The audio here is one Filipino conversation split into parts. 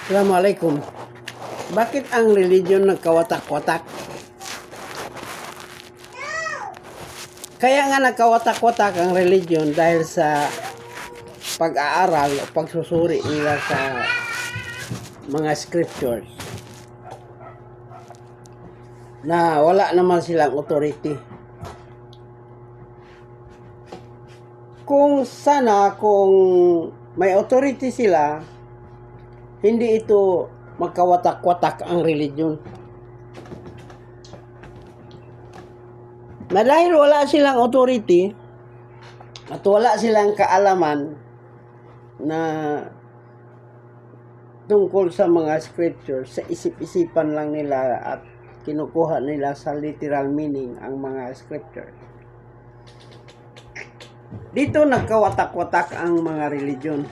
Assalamualaikum. Bakit ang religion nagkawatak-watak? Kaya nga nagkawatak-watak ang religion dahil sa pag-aaral o pagsusuri nila sa mga scriptures na wala naman silang authority. Kung may authority sila, hindi ito magkawatak-watak ang religion. Na dahil wala silang authority at wala silang kaalaman na tungkol sa mga scriptures, sa isip-isipan lang nila at kinukuha nila sa literal meaning ang mga scriptures. Dito nagkawatak-watak ang mga religion.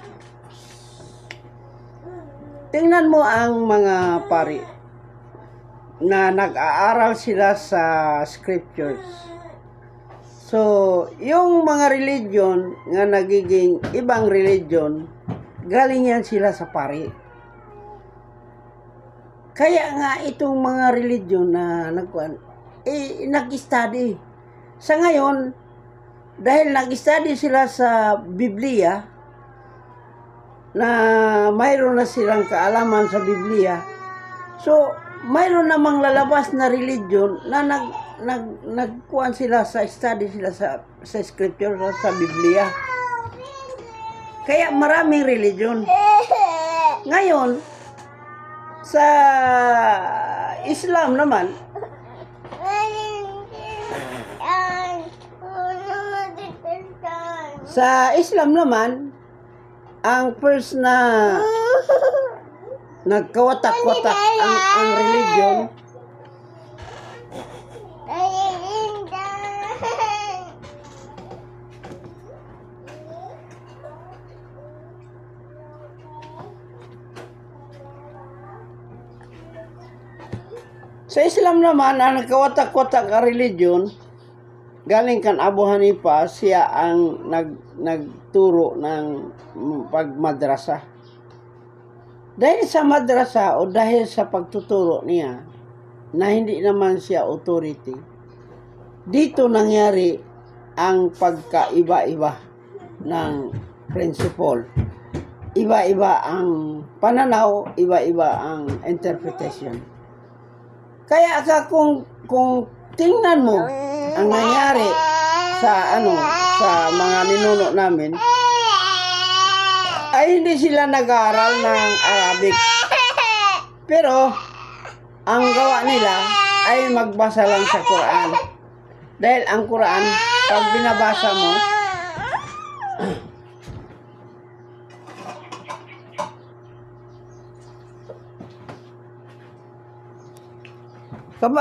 Tingnan mo ang mga pari na nag-aaral sila sa scriptures. So, yung mga religion nga nagiging ibang religion, galing yan sila sa pari. Kaya nga itong mga religion na nag-study. Sa ngayon, dahil nag-study sila sa Biblia, na mayroon na silang kaalaman sa Biblia. So, mayroon namang lalabas na religion na nagkuhan sila sa study sila sa scripture, sa Biblia. Kaya maraming religion. Ngayon, sa Islam naman, ang first na nagkawatak-watak ang religion sa Islam naman, ang nagkawatak-watak ang religion galing kan Abu Hanifa. Siya ang nagturo ng pagmadrasa. Dahil sa madrasa o dahil sa pagtuturo niya na hindi naman siya authority, dito nangyari ang pagkaiba-iba ng principle. Iba-iba ang pananaw, iba-iba ang interpretation. Kaya kung tingnan mo ang nangyari sa mga ninuno namin, ay hindi sila nag-aaral ng Arabic. Pero ang gawa nila ay magbasa lang sa Quran. Dahil ang Quran, pag binabasa mo,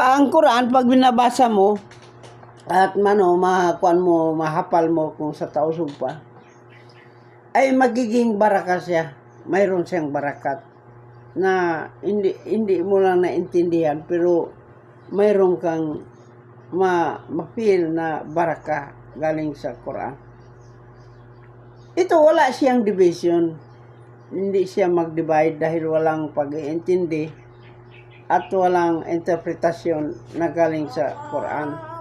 ang Quran, pag binabasa mo, at mahapal mo kung sa tausog pa, ay magiging baraka siya. Mayroon siyang barakat na hindi mo lang naintindihan, pero mayroon kang ma-feel na baraka galing sa Quran. Ito, wala siyang division. Hindi siya mag-divide dahil walang pag-iintindi at walang interpretasyon na galing sa Quran.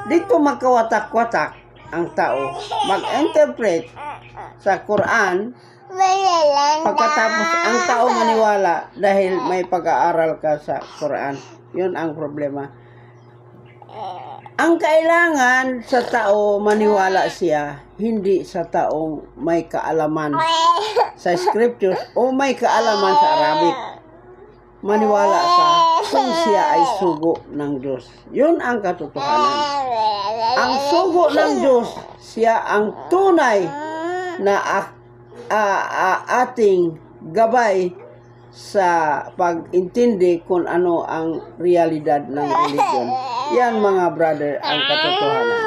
Dito magkawatak-watak ang tao. Mag-interpret sa Quran, pagkatapos ang tao maniwala dahil may pag-aaral ka sa Quran. Yun ang problema. Ang kailangan sa tao maniwala siya, hindi sa taong may kaalaman sa scriptures o may kaalaman sa Arabic. Maniwala ka kung siya ay sugo ng Diyos. Yun ang katotohanan. Ang sugo ng Diyos, siya ang tunay na ating gabay sa pag-intindi kung ano ang realidad ng religion. Yan mga brother, ang katotohanan.